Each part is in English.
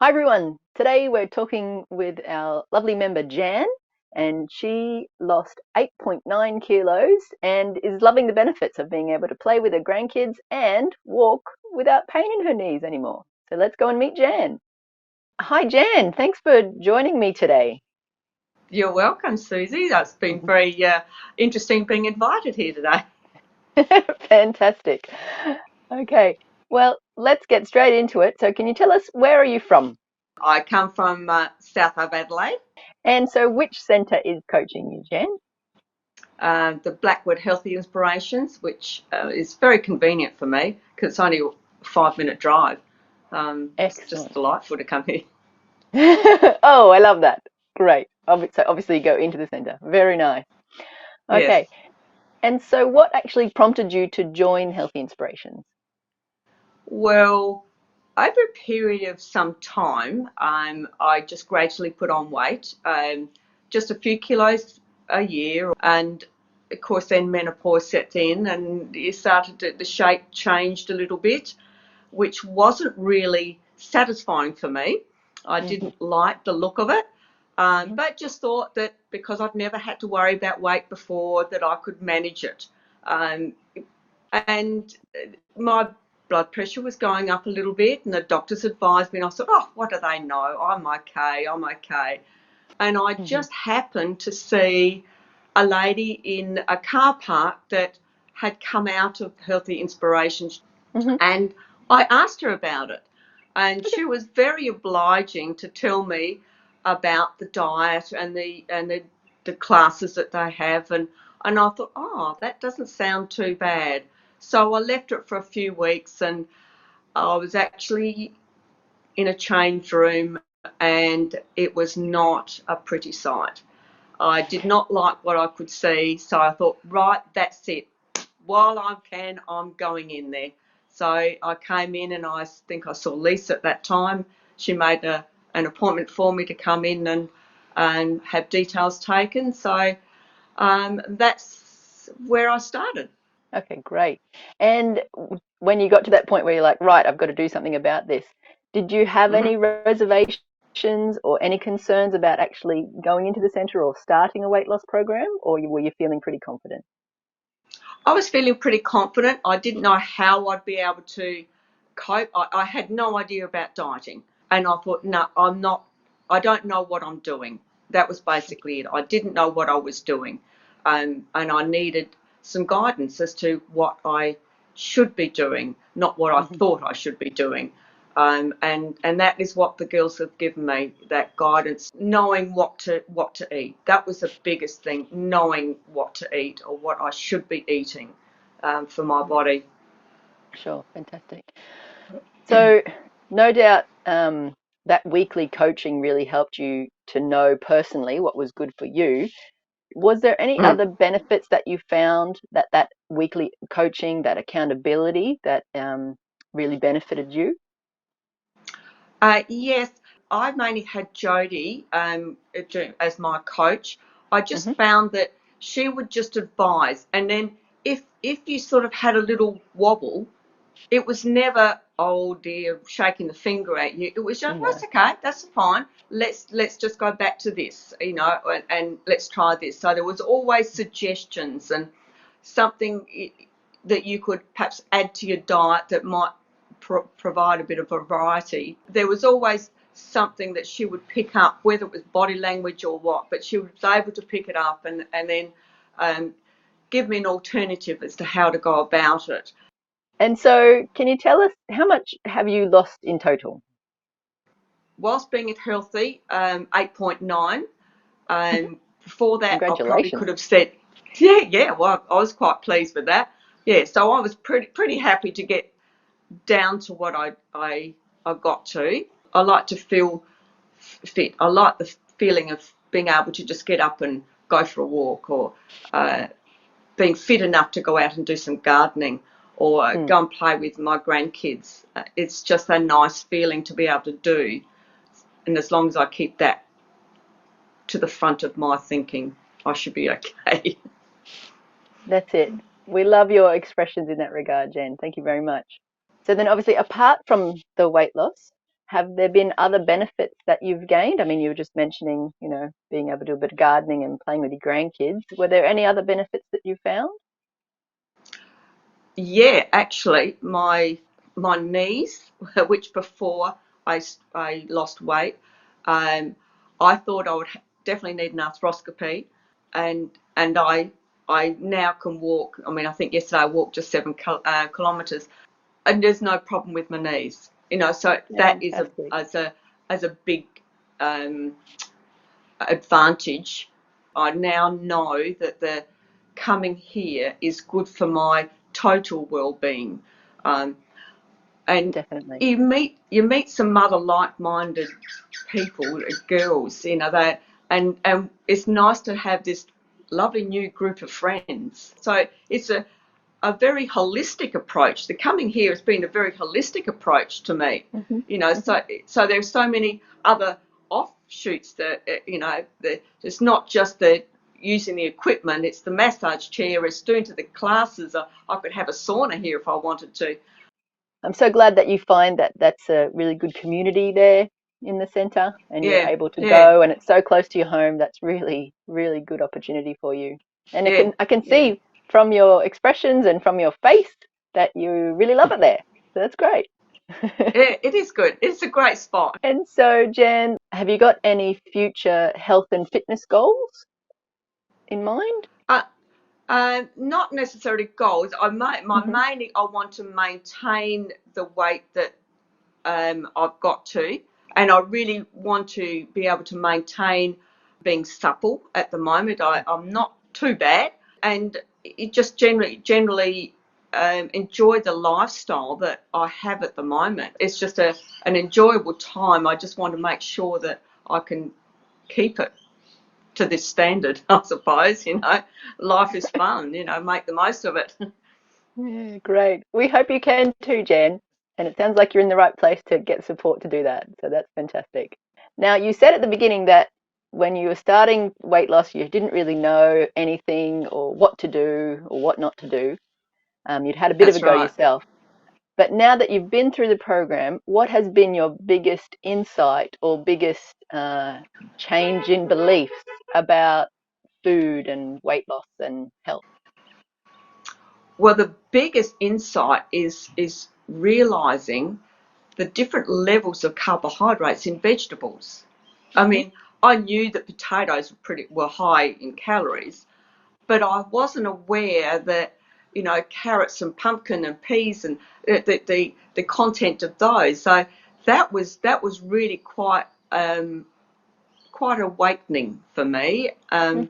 Hi everyone. Today we're talking with our lovely member Jan, and she lost 8.9 kilos and is loving the benefits of being able to play with her grandkids and walk without pain in her knees anymore. So let's go and meet Jan. Hi Jan, thanks for joining me today. You're welcome, Susie. That's been very interesting being invited here today. Fantastic. Okay, well, let's get straight into it. So can you tell us, where are you from? I come from south of Adelaide, And so which centre is coaching you, Jan? the Blackwood Healthy Inspirations, which is very convenient for me because it's only a 5-minute drive. It's just Excellent. delightful to come here. Oh, I love that. Great. So obviously you go into the center. Very nice. Yes. Okay. And so what actually prompted you to join Healthy Inspirations? Well, over a period of some time, I just gradually put on weight, just a few kilos a year, and of course then menopause set in, and you started the shape changed a little bit, which wasn't really satisfying for me. I Mm-hmm. didn't like the look of it, Mm-hmm. but just thought that because I'd never had to worry about weight before, that I could manage it. Um, and my blood pressure was going up a little bit, and the doctors advised me, and I thought, oh, what do they know? I'm okay, I'm okay. And I Mm-hmm. just happened to see a lady in a car park that had come out of Healthy Inspirations, Mm-hmm. and I asked her about it. And Okay. she was very obliging to tell me about the diet and the classes that they have, and I thought, oh, that doesn't sound too bad. So I left it for a few weeks, and I was actually in a change room, and it was not a pretty sight. I did not like what I could see, so I thought, right, that's it. While I can, I'm going in there. So I came in, and I think I saw Lisa at that time. She made an appointment for me to come in and have details taken. So that's where I started. Okay, great. And when you got to that point where you're like, right, I've got to do something about this, did you have Mm-hmm. any reservations or any concerns about actually going into the center or starting a weight loss program, or were you feeling pretty confident? I was feeling pretty confident. I didn't know how I'd be able to cope. I had no idea about dieting. And I thought, no, I'm not, I don't know what I'm doing. That was basically it. I didn't know what I was doing. And I needed some guidance as to what I should be doing, not what I Mhm. thought I should be doing. And that is what the girls have given me, that guidance, knowing what to eat. That was the biggest thing, knowing what to eat or what I should be eating for my body. Sure, fantastic. So, no doubt that weekly coaching really helped you to know personally what was good for you. Was there any Mm. other benefits that you found that weekly coaching, that accountability, that really benefited you? Yes, I mainly had Jodie as my coach. I just Hmm. found that she would just advise, and then if you sort of had a little wobble, it was never, oh dear, shaking the finger at you. It was just, well, No. that's okay, that's fine. Let's just go back to this, and let's try this. So there was always suggestions and something that you could perhaps add to your diet that might provide a bit of variety. There was always something that she would pick up, whether it was body language or what, but she was able to pick it up and then um, give me an alternative as to how to go about it. And so, can you tell us how much have you lost in total? Whilst being at healthy, 8.9. Before that, I probably Congratulations. could have said, yeah. Well, I was quite pleased with that. Yeah, so I was pretty happy to get down to what I got to. I like to feel fit. I like the feeling of being able to just get up and go for a walk, or uh, being fit enough to go out and do some gardening, or Mm. go and play with my grandkids. It's just a nice feeling to be able to do. And as long as I keep that to the front of my thinking, I should be okay. That's it. We love your expressions in that regard, Jen. Thank you very much. So then, obviously, apart from the weight loss, have there been other benefits that you've gained? I mean, you were just mentioning, being able to do a bit of gardening and playing with your grandkids. Were there any other benefits that you found? Yeah, actually, my knees, which before I lost weight, um, I thought I would definitely need an arthroscopy, and I now can walk. I mean, I think yesterday I walked just 7 kilometres, and there's no problem with my knees. So that is Fantastic. as a big um, advantage. I now know that the coming here is good for my total well-being. Um, and Definitely. you meet some other like-minded people, girls, that, and it's nice to have this lovely new group of friends. So it's a very holistic approach. The coming here has been a very holistic approach to me. Hmm. Hmm. So there's so many other offshoots that it's not just the using the equipment. It's the massage chair. It's doing to the classes. I could have a sauna here if I wanted to. I'm so glad that you find that that's a really good community there in the centre and you're Yeah, able to yeah, go and it's so close to your home. That's really, really good opportunity for you. And yeah, I can yeah. see from your expressions and from your face that you really love it there. So that's great. Yeah, it is good. It's a great spot. And so, Jan, have you got any future health and fitness goals in mind? Uh, Not necessarily goals. Hmm. Mainly I want to maintain the weight that I've got to, and I really want to be able to maintain being supple at the moment. I'm not too bad, and it just generally enjoy the lifestyle that I have at the moment. It's just an enjoyable time. I just want to make sure that I can keep it to this standard, I suppose. Life is fun, make the most of it. Yeah, great. We hope you can too, Jan. And it sounds like you're in the right place to get support to do that. So that's fantastic. Now, you said at the beginning that when you were starting weight loss, you didn't really know anything or what to do or what not to do. You'd had a bit of a That's go right. yourself. But now that you've been through the program, what has been your biggest insight or biggest change in beliefs about food and weight loss and health? Well, the biggest insight is realizing the different levels of carbohydrates in vegetables. I Hmm. mean, I knew that potatoes were high in calories, but I wasn't aware that carrots and pumpkin and peas and the content of those. So that was really quite awakening for me. Hmm.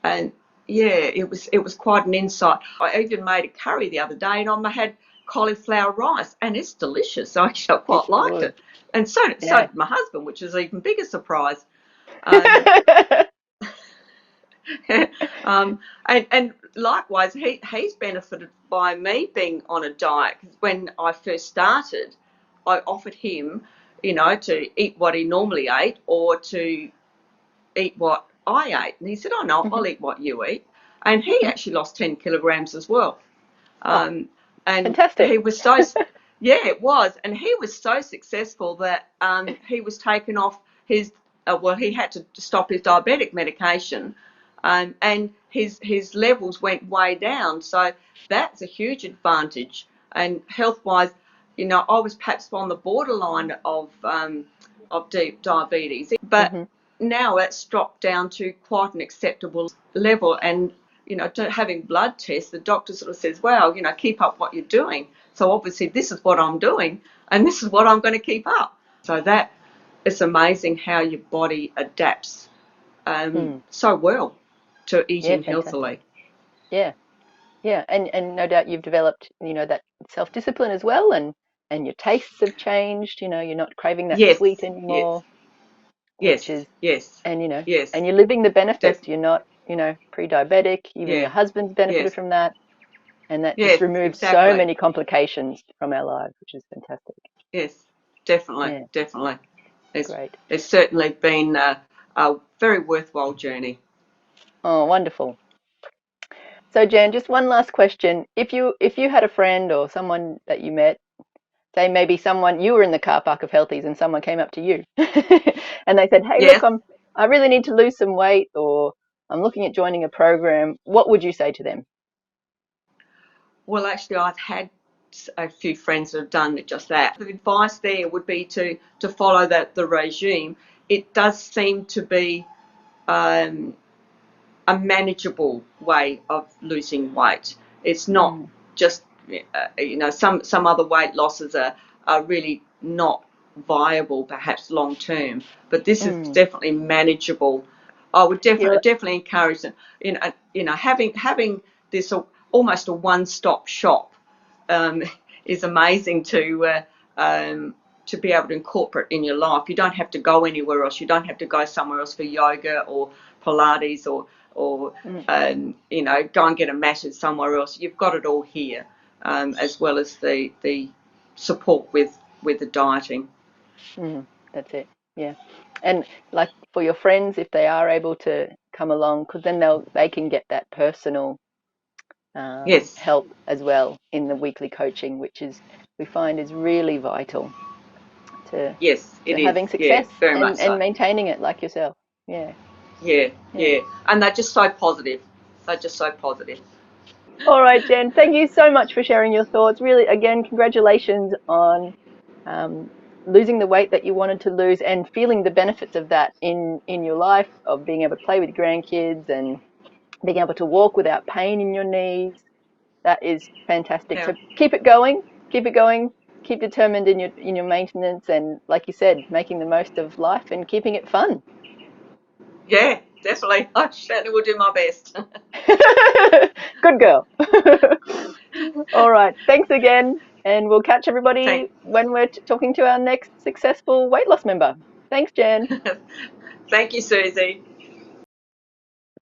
And yeah, it was quite an insight. I even made a curry the other day, and I had cauliflower rice, and it's delicious. I actually quite It's liked good. it, and so Yeah. did my husband, which is an even bigger surprise. Um, and likewise, he's benefited by me being on a diet. 'Cause when I first started, I offered him, to eat what he normally ate or to eat what I ate. And he said, "Oh no, Hmm. I'll eat what you eat." And he Hmm. actually lost 10 kilograms as well. Oh, Um, and fantastic. he was so, yeah, it was. And he was so successful that he was taken off he had to stop his diabetic medication. And his levels went way down. So that's a huge advantage. And health wise, I was perhaps on the borderline of deep diabetes, but Hmm. now it's dropped down to quite an acceptable level. And having blood tests, the doctor sort of says, "Well, keep up what you're doing." So obviously, this is what I'm doing, and this is what I'm going to keep up. So that it's amazing how your body adapts Mm. so well to Yeah, eating fantastic. healthily. Yeah, yeah, and no doubt you've developed, that self-discipline as well, and your tastes have changed. You're not craving that Yes, sweet yes, anymore, which yes, is, yes, and yes, and you're living the def- benefits. You're not, pre-diabetic. Even yeah, your husband's benefited yes, from that, and that just yes, removes so exactly. many complications from our lives, which is fantastic. Yes, definitely, Yeah, definitely. It's great. it's certainly been a very worthwhile journey. Oh, wonderful. So, Jan, just one last question. If you had a friend or someone that you met say maybe you were in the car park of Healthies and someone came up to you and they said, hey, Yeah. look, I really need to lose some weight, or I'm looking at joining a program. What would you say to them? Well, actually, I've had a few friends that have done just that. The advice there would be to follow the regime. It does seem to be um, a manageable way of losing weight. It's not just some other weight losses are really not viable, perhaps long term, but this is definitely manageable. I would definitely encourage them. Having this almost a one-stop shop is amazing to be able to incorporate in your life. You don't have to go anywhere else. You don't have to go somewhere else for yoga or Pilates or go and get a massage somewhere else. You've got it all here, as well as the support with the dieting. That's it. Yeah. And like for your friends, if they are able to come along, because then they can get that personal Yes. help as well in the weekly coaching, which we find is really vital to Yes, it is. having Yeah, success very much and so. maintaining it like yourself. Yeah. Yeah, Yeah. yeah. And they're just so positive. They're just so positive. All right, Jen, thank you so much for sharing your thoughts. Really, again, congratulations on um, losing the weight that you wanted to lose and feeling the benefits of that in your life, of being able to play with grandkids and being able to walk without pain in your knees. That is fantastic. Yeah. So keep it going, keep it going, keep determined in your maintenance, and like you said, making the most of life and keeping it fun. Yeah, definitely. I certainly will do my best. Good girl. All right. Thanks again. And we'll catch Thank, everybody when we're talking to our next successful weight loss member. Thanks, Jen. thank you, Susie.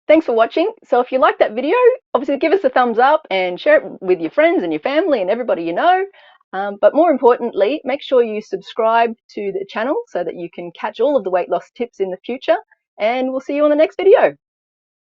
Thanks for watching. So if you like that video, obviously give us a thumbs up and share it with your friends and your family and everybody you know. But more importantly, make sure you subscribe to the channel so that you can catch all of the weight loss tips in the future. And we'll see you on the next video.